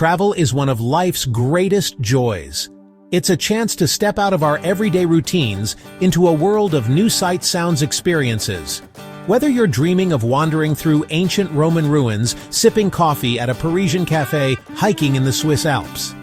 Travel is one of life's greatest joys. It's a chance to step out of our everyday routines into a world of new sights, sounds, experiences. Whether you're dreaming of wandering through ancient Roman ruins, sipping coffee at a Parisian cafe, hiking in the Swiss Alps,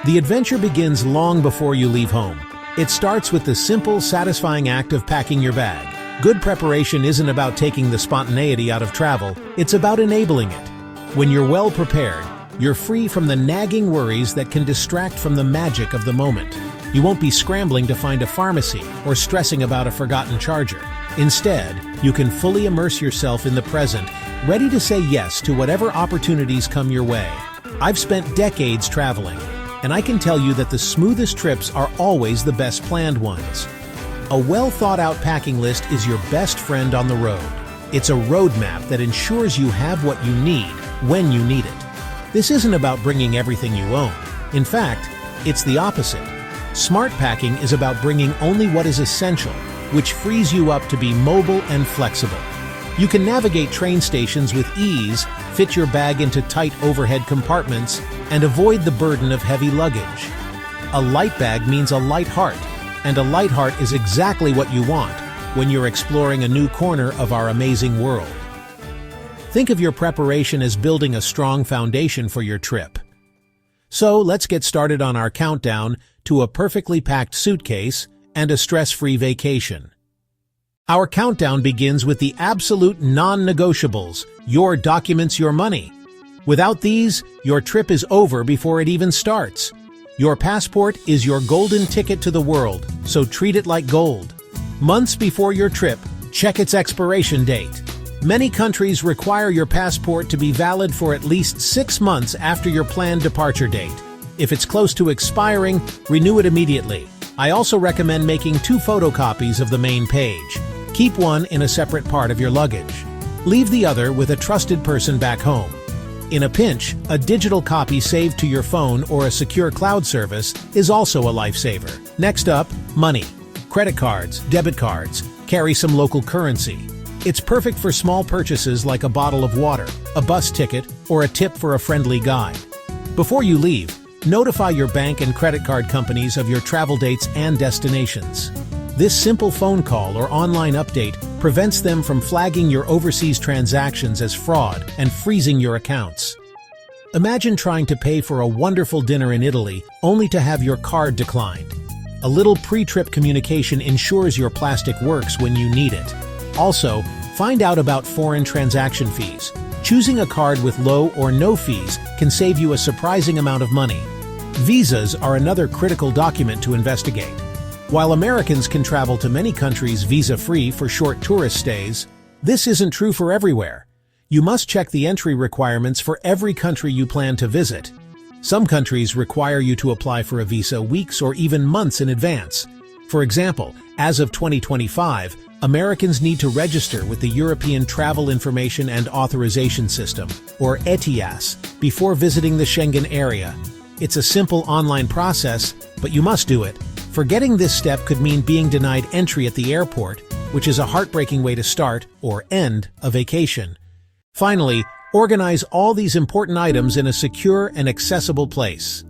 the adventure begins long before you leave home. It starts with the simple, satisfying act of packing your bag. Good preparation isn't about taking the spontaneity out of travel, it's about enabling it. When you're well prepared, you're free from the nagging worries that can distract from the magic of the moment. You won't be scrambling to find a pharmacy or stressing about a forgotten charger. Instead, you can fully immerse yourself in the present, ready to say yes to whatever opportunities come your way. I've spent decades traveling, and I can tell you that the smoothest trips are always the best planned ones. A well-thought-out packing list is your best friend on the road. It's a roadmap that ensures you have what you need when you need it. This isn't about bringing everything you own. In fact, it's the opposite. Smart packing is about bringing only what is essential, which frees you up to be mobile and flexible. You can navigate train stations with ease, fit your bag into tight overhead compartments, and avoid the burden of heavy luggage. A light bag means a light heart, and a light heart is exactly what you want when you're exploring a new corner of our amazing world. Think of your preparation as building a strong foundation for your trip. So let's get started on our countdown to a perfectly packed suitcase and a stress-free vacation. Our countdown begins with the absolute non-negotiables: your documents, your money. Without these, your trip is over before it even starts. Your passport is your golden ticket to the world, so treat it like gold. Months before your trip, check its expiration date. Many countries require your passport to be valid for at least 6 months after your planned departure date. If it's close to expiring, renew it immediately. I also recommend making 2 photocopies of the main page. Keep one in a separate part of your luggage. Leave the other with a trusted person back home. In a pinch, a digital copy saved to your phone or a secure cloud service is also a lifesaver. Next up, money. Credit cards, debit cards, carry some local currency. It's perfect for small purchases like a bottle of water, a bus ticket, or a tip for a friendly guide. Before you leave, notify your bank and credit card companies of your travel dates and destinations. This simple phone call or online update prevents them from flagging your overseas transactions as fraud and freezing your accounts. Imagine trying to pay for a wonderful dinner in Italy only to have your card declined. A little pre-trip communication ensures your plastic works when you need it. Also, find out about foreign transaction fees. Choosing a card with low or no fees can save you a surprising amount of money. Visas are another critical document to investigate. While Americans can travel to many countries visa-free for short tourist stays, this isn't true for everywhere. You must check the entry requirements for every country you plan to visit. Some countries require you to apply for a visa weeks or even months in advance. For example, as of 2025, Americans need to register with the European Travel Information and Authorization System, or ETIAS, before visiting the Schengen area. It's a simple online process, but you must do it. Forgetting this step could mean being denied entry at the airport, which is a heartbreaking way to start or end a vacation. Finally, organize all these important items in a secure and accessible place.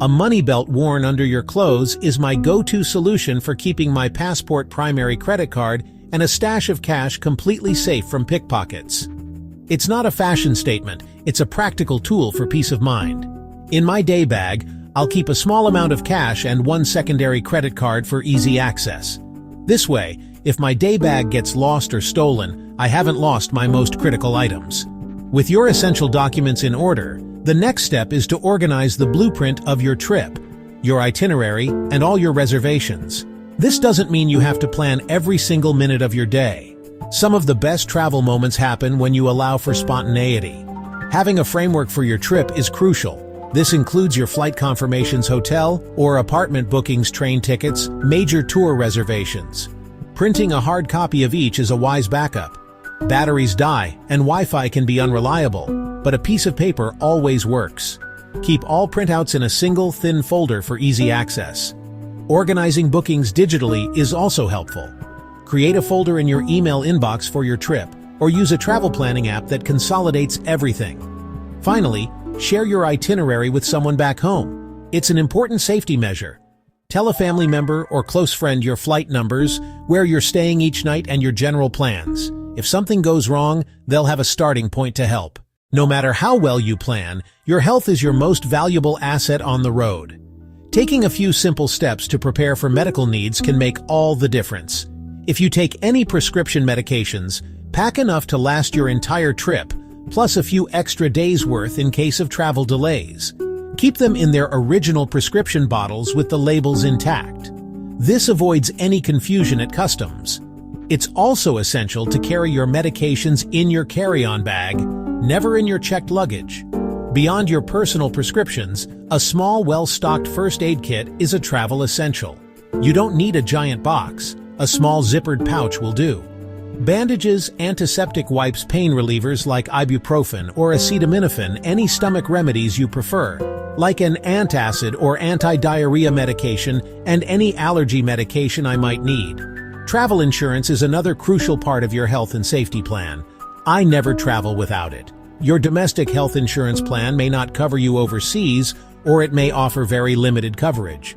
A money belt worn under your clothes is my go-to solution for keeping my passport, primary credit card, and a stash of cash completely safe from pickpockets. It's not a fashion statement, it's a practical tool for peace of mind. In my day bag, I'll keep a small amount of cash and 1 secondary credit card for easy access. This way, if my day bag gets lost or stolen, I haven't lost my most critical items. With your essential documents in order, the next step is to organize the blueprint of your trip, your itinerary, and all your reservations. This doesn't mean you have to plan every single minute of your day. Some of the best travel moments happen when you allow for spontaneity. Having a framework for your trip is crucial. This includes your flight confirmations, hotel or apartment bookings, train tickets, major tour reservations. Printing a hard copy of each is a wise backup. Batteries die and Wi-Fi can be unreliable, but a piece of paper always works. Keep all printouts in a single, thin folder for easy access. Organizing bookings digitally is also helpful. Create a folder in your email inbox for your trip, or use a travel planning app that consolidates everything. Finally, Share your itinerary with someone back home. It's an important safety measure. Tell a family member or close friend your flight numbers, where you're staying each night, and your general plans. If something goes wrong, they'll have a starting point to help. No matter how well you plan, your health is your most valuable asset on the road. Taking a few simple steps to prepare for medical needs can make all the difference. If you take any prescription medications, pack enough to last your entire trip, plus a few extra days' worth in case of travel delays. Keep them in their original prescription bottles with the labels intact. This avoids any confusion at customs. It's also essential to carry your medications in your carry-on bag, never in your checked luggage. Beyond your personal prescriptions, a small, well-stocked first aid kit is a travel essential. You don't need a giant box. A small zippered pouch will do. Bandages, antiseptic wipes, pain relievers like ibuprofen or acetaminophen, any stomach remedies you prefer, like an antacid or anti-diarrhea medication, and any allergy medication I might need. Travel insurance is another crucial part of your health and safety plan. I never travel without it. Your domestic health insurance plan may not cover you overseas, or it may offer very limited coverage.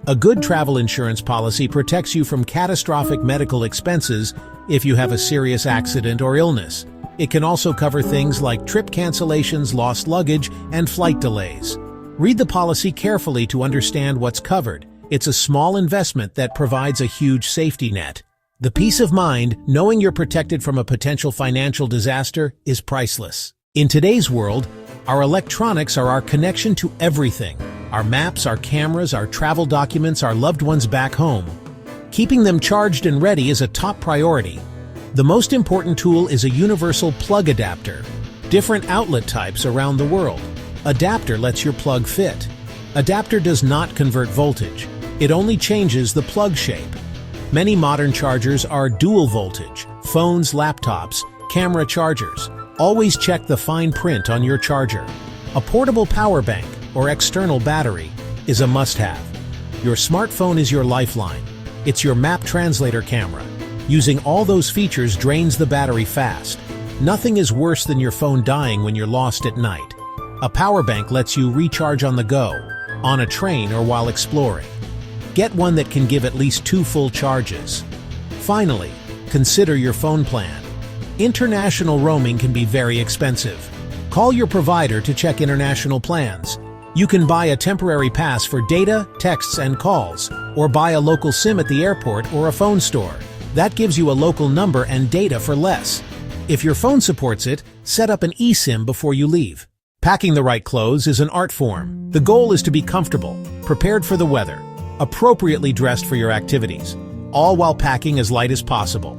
A good travel insurance policy protects you from catastrophic medical expenses if you have a serious accident or illness. It can also cover things like trip cancellations, lost luggage, and flight delays. Read the policy carefully to understand what's covered. It's a small investment that provides a huge safety net. The peace of mind, knowing you're protected from a potential financial disaster, is priceless. In today's world, our electronics are our connection to everything. Our maps, our cameras, our travel documents, our loved ones back home. Keeping them charged and ready is a top priority. The most important tool is a universal plug adapter. Different outlet types around the world. Adapter lets your plug fit. Adapter does not convert voltage. It only changes the plug shape. Many modern chargers are dual voltage. Phones, laptops, camera chargers. Always check the fine print on your charger. A portable power bank or external battery is a must-have. Your smartphone is your lifeline. It's your map translator camera. Using all those features drains the battery fast. Nothing is worse than your phone dying when you're lost at night. A power bank lets you recharge on the go, on a train, or while exploring. Get one that can give at least 2 full charges. Finally, consider your phone plan. International roaming can be very expensive. Call your provider to check international plans. You can buy a temporary pass for data, texts, and calls, or buy a local SIM at the airport or a phone store. That gives you a local number and data for less. If your phone supports it, set up an eSIM before you leave. Packing the right clothes is an art form. The goal is to be comfortable, prepared for the weather, appropriately dressed for your activities, all while packing as light as possible.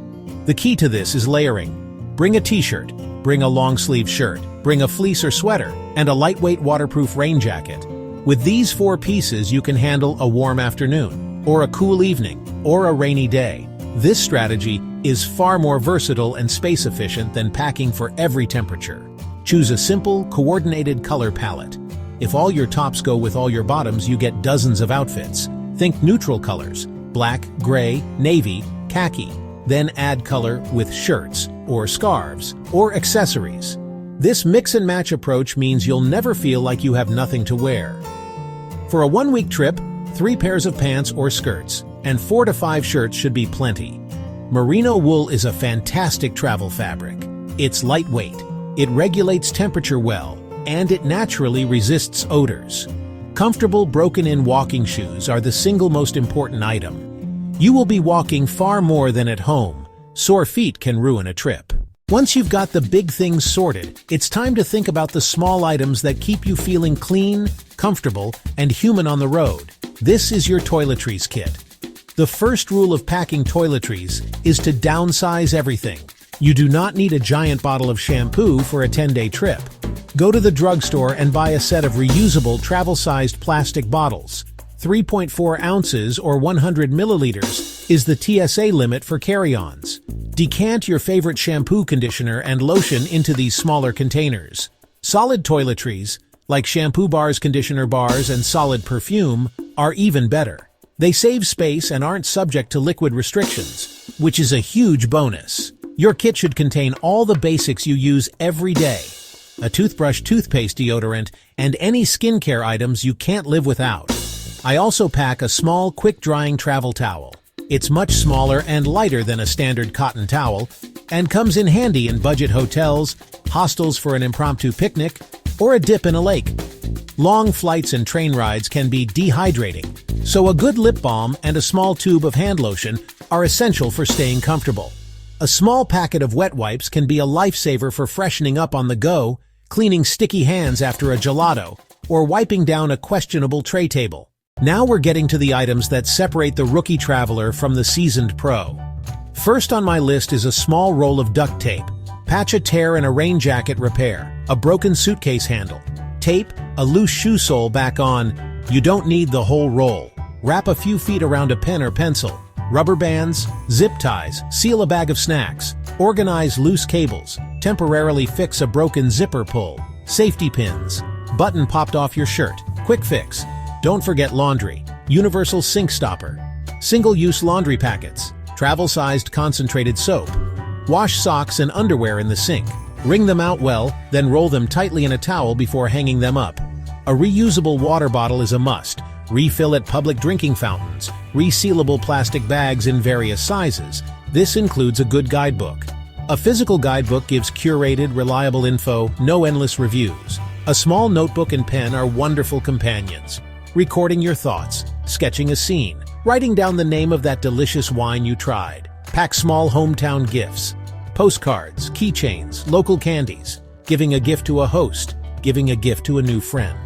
The key to this is layering. Bring a t-shirt, bring a long-sleeve shirt, bring a fleece or sweater, and a lightweight waterproof rain jacket. With these 4 pieces, you can handle a warm afternoon, or a cool evening, or a rainy day. This strategy is far more versatile and space-efficient than packing for every temperature. Choose a simple, coordinated color palette. If all your tops go with all your bottoms, you get dozens of outfits. Think neutral colors: black, gray, navy, khaki. Then add color with shirts, or scarves, or accessories. This mix-and-match approach means you'll never feel like you have nothing to wear. For a 1-week trip, 3 pairs of pants or skirts, and 4 to 5 shirts should be plenty. Merino wool is a fantastic travel fabric. It's lightweight, it regulates temperature well, and it naturally resists odors. Comfortable, broken-in walking shoes are the single most important item. You will be walking far more than at home. Sore feet can ruin a trip. Once you've got the big things sorted, it's time to think about the small items that keep you feeling clean, comfortable, and human on the road. This is your toiletries kit. The first rule of packing toiletries is to downsize everything. You do not need a giant bottle of shampoo for a 10-day trip. Go to the drugstore and buy a set of reusable travel-sized plastic bottles. 3.4 ounces or 100 milliliters is the TSA limit for carry-ons. Decant your favorite shampoo, conditioner, and lotion into these smaller containers. Solid toiletries, like shampoo bars, conditioner bars, and solid perfume, are even better. They save space and aren't subject to liquid restrictions, which is a huge bonus. Your kit should contain all the basics you use every day. a toothbrush, toothpaste, deodorant, and any skincare items you can't live without. I also pack a small, quick-drying travel towel. It's much smaller and lighter than a standard cotton towel, and comes in handy in budget hotels, hostels for an impromptu picnic, or a dip in a lake. Long flights and train rides can be dehydrating, so a good lip balm and a small tube of hand lotion are essential for staying comfortable. A small packet of wet wipes can be a lifesaver for freshening up on the go, cleaning sticky hands after a gelato, or wiping down a questionable tray table. Now we're getting to the items that separate the rookie traveler from the seasoned pro. First on my list is a small roll of duct tape, patch a tear in a rain jacket repair, a broken suitcase handle, tape a loose shoe sole back on. You don't need the whole roll. Wrap a few feet around a pen or pencil, rubber bands, zip ties, seal a bag of snacks, organize loose cables, temporarily fix a broken zipper pull, safety pins, button popped off your shirt, quick fix. Don't forget laundry, universal sink stopper, single-use laundry packets, travel-sized concentrated soap, wash socks and underwear in the sink. Wring them out well, then roll them tightly in a towel before hanging them up. A reusable water bottle is a must. Refill at public drinking fountains, resealable plastic bags in various sizes. This includes a good guidebook. A physical guidebook gives curated, reliable info, no endless reviews. A small notebook and pen are wonderful companions. Recording your thoughts, sketching a scene, writing down the name of that delicious wine you tried. Pack small hometown gifts, postcards, keychains, local candies, giving a gift to a host, giving a gift to a new friend.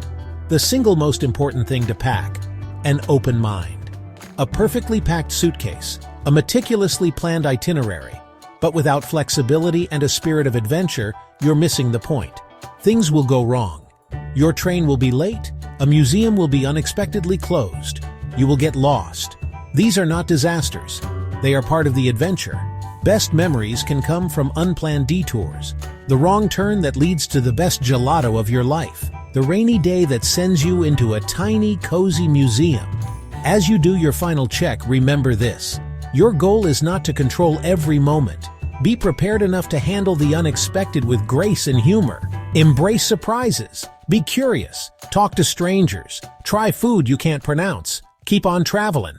The single most important thing to pack: an open mind. A perfectly packed suitcase, a meticulously planned itinerary, but without flexibility and a spirit of adventure, you're missing the point. Things will go wrong. Your train will be late, a museum will be unexpectedly closed, you will get lost. These are not disasters. They are part of the adventure. Best memories can come from unplanned detours, the wrong turn that leads to the best gelato of your life, the rainy day that sends you into a tiny, cozy museum. As you do your final check, remember this: your goal is not to control every moment. Be prepared enough to handle the unexpected with grace and humor. Embrace surprises. Be curious. Talk to strangers. Try food you can't pronounce. Keep on traveling.